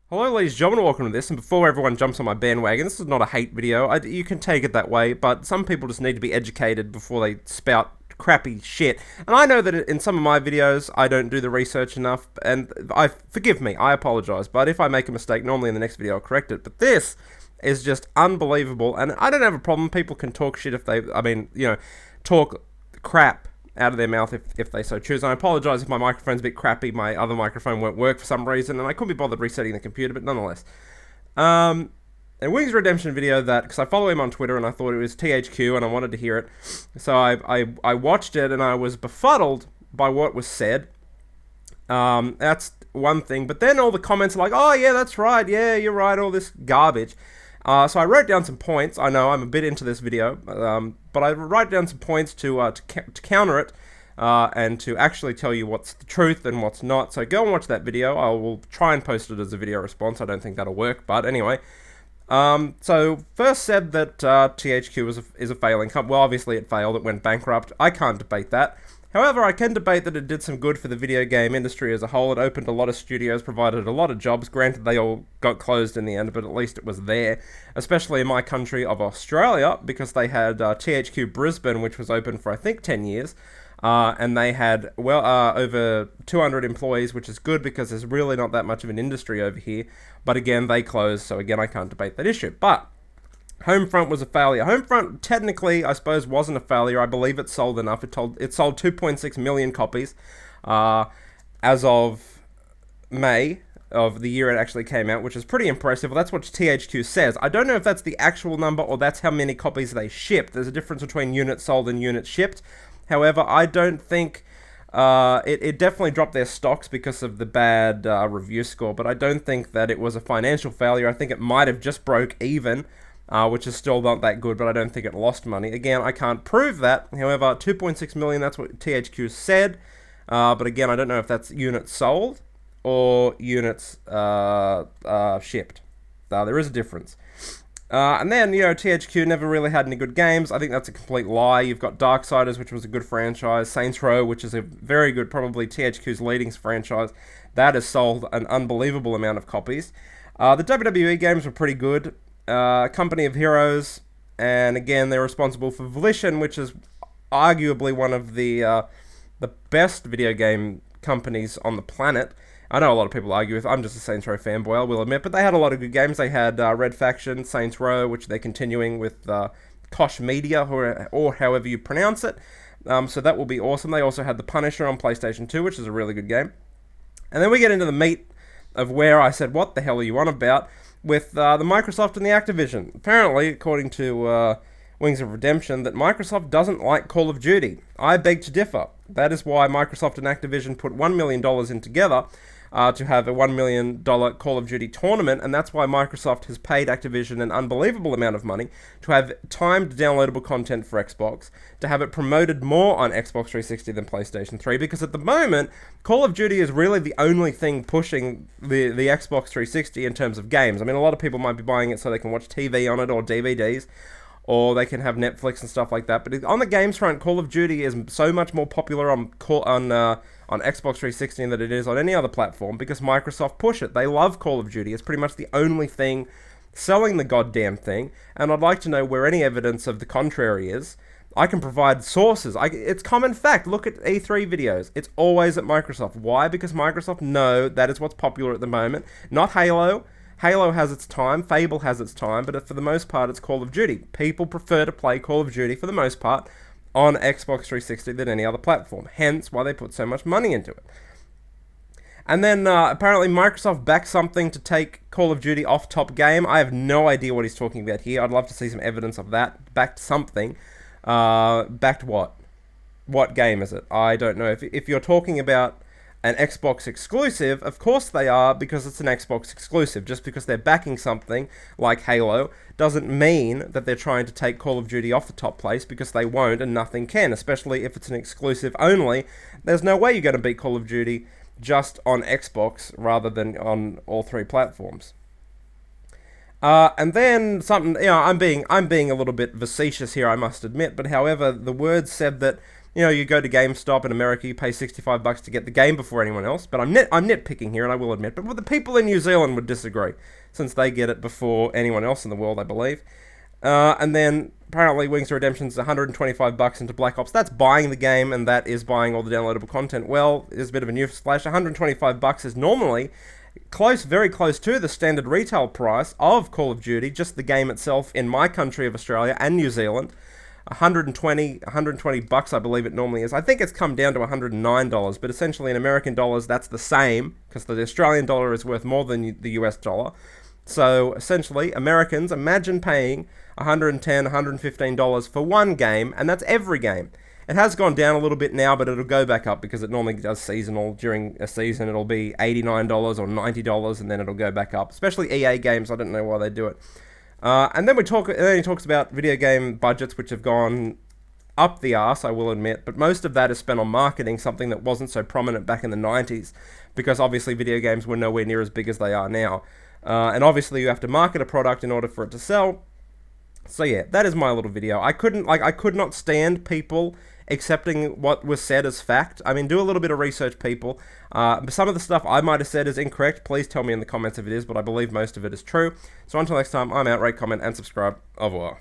Hello ladies and gentlemen, welcome to this, and before everyone jumps on my bandwagon, this is not a hate video, you can take it that way, but some people just need to be educated before they spout crappy shit. And I know that in some of my videos, I don't do the research enough, and forgive me, I apologize, but if I make a mistake, normally in the next video I'll correct it, but this is just unbelievable, and I don't have a problem. People can talk shit if they, talk crap out of their mouth if they so choose. And I apologise if my microphone's a bit crappy, my other microphone won't work for some reason, and I couldn't be bothered resetting the computer, but nonetheless. A Wings Redemption video that, because I follow him on Twitter and I thought it was THQ and I wanted to hear it, so I watched it and I was befuddled by what was said. That's one thing, but then all the comments are like, oh yeah, that's right, yeah, you're right, all this garbage. So I wrote down some points. I know I'm a bit into this video, but I wrote down some points to counter it and to actually tell you what's the truth and what's not. So go and watch that video. I will try and post it as a video response. I don't think that'll work, but anyway. So first said that THQ is a failing company. Well, obviously it failed. It went bankrupt. I can't debate that. However, I can debate that it did some good for the video game industry as a whole. It opened a lot of studios, provided a lot of jobs. Granted, they all got closed in the end, but at least it was there. Especially in my country of Australia, because they had THQ Brisbane, which was open for, I think, 10 years. And they had, over 200 employees, which is good because there's really not that much of an industry over here. But again, they closed, so again, I can't debate that issue. But Homefront was a failure. Homefront technically, I suppose, wasn't a failure. I believe it sold enough. It sold 2.6 million copies as of May of the year it actually came out, which is pretty impressive. Well, that's what THQ says. I don't know if that's the actual number or that's how many copies they shipped. There's a difference between units sold and units shipped. However, I don't think it definitely dropped their stocks because of the bad review score, but I don't think that it was a financial failure. I think it might have just broke even. Which is still not that good, but I don't think it lost money. Again, I can't prove that. However, 2.6 million, that's what THQ said. But again, I don't know if that's units sold or units shipped. There is a difference. And then, THQ never really had any good games. I think that's a complete lie. You've got Darksiders, which was a good franchise. Saints Row, which is a very good, probably THQ's leading franchise. That has sold an unbelievable amount of copies. The WWE games were pretty good. Company of Heroes, and again, they're responsible for Volition, which is arguably one of the best video game companies on the planet. I know a lot of people argue with. I'm just a Saints Row fanboy, I will admit, but they had a lot of good games. They had Red Faction, Saints Row, which they're continuing with Koch Media, or however you pronounce it. So that will be awesome. They also had The Punisher on PlayStation 2, which is a really good game. And then we get into the meat of where I said, what the hell are you on about? With the Microsoft and the Activision. Apparently, according to Wings of Redemption, that Microsoft doesn't like Call of Duty. I beg to differ. That is why Microsoft and Activision put $1 million in together to have a $1 million Call of Duty tournament, and that's why Microsoft has paid Activision an unbelievable amount of money to have timed downloadable content for Xbox, to have it promoted more on Xbox 360 than PlayStation 3, because at the moment, Call of Duty is really the only thing pushing the Xbox 360 in terms of games. I mean, a lot of people might be buying it so they can watch TV on it or DVDs, or they can have Netflix and stuff like that. But on the games front, Call of Duty is so much more popular on Xbox 360 than it is on any other platform because Microsoft push it. They love Call of Duty. It's pretty much the only thing selling the goddamn thing. And I'd like to know where any evidence of the contrary is. I can provide sources. It's common fact. Look at E3 videos. It's always at Microsoft. Why? Because Microsoft know that is what's popular at the moment. Not Halo. Halo has its time, Fable has its time, but for the most part, it's Call of Duty. People prefer to play Call of Duty, for the most part, on Xbox 360 than any other platform. Hence, why they put so much money into it. And then, apparently, Microsoft backed something to take Call of Duty off top game. I have no idea what he's talking about here. I'd love to see some evidence of that. Backed something. Backed what? What game is it? I don't know. If you're talking about an Xbox exclusive, of course they are, because it's an Xbox exclusive. Just because they're backing something like Halo doesn't mean that they're trying to take Call of Duty off the top place, because they won't and nothing can, especially if it's an exclusive only. There's no way you're going to beat Call of Duty just on Xbox rather than on all three platforms. And then something, I'm being a little bit facetious here, I must admit, but however, the words said that You know, you go to GameStop in America, you pay $65 to get the game before anyone else. But I'm nitpicking here, and I will admit. But the people in New Zealand would disagree, since they get it before anyone else in the world, I believe. And then apparently Wings of Redemption's $125 into Black Ops. That's buying the game, and that is buying all the downloadable content. Well, there's a bit of a newsflash. $125 is normally very close to the standard retail price of Call of Duty, just the game itself in my country of Australia and New Zealand. $120 I believe it normally is. I think it's come down to $109, but essentially in American dollars that's the same, because the Australian dollar is worth more than the US dollar. So essentially, Americans, imagine paying $110, $115 for one game, and that's every game. It has gone down a little bit now, but it'll go back up because it normally does seasonal. During a season, it'll be $89 or $90, and then it'll go back up. Especially EA games, I don't know why they do it. And then he talks about video game budgets, which have gone up the arse, I will admit, but most of that is spent on marketing, something that wasn't so prominent back in the 90s, because obviously video games were nowhere near as big as they are now. And obviously you have to market a product in order for it to sell. So yeah, that is my little video. I could not stand people accepting what was said as fact. I mean, do a little bit of research, people. Some of the stuff I might have said is incorrect. Please tell me in the comments if it is, but I believe most of it is true. So until next time, I'm out, rate, comment, and subscribe. Au revoir.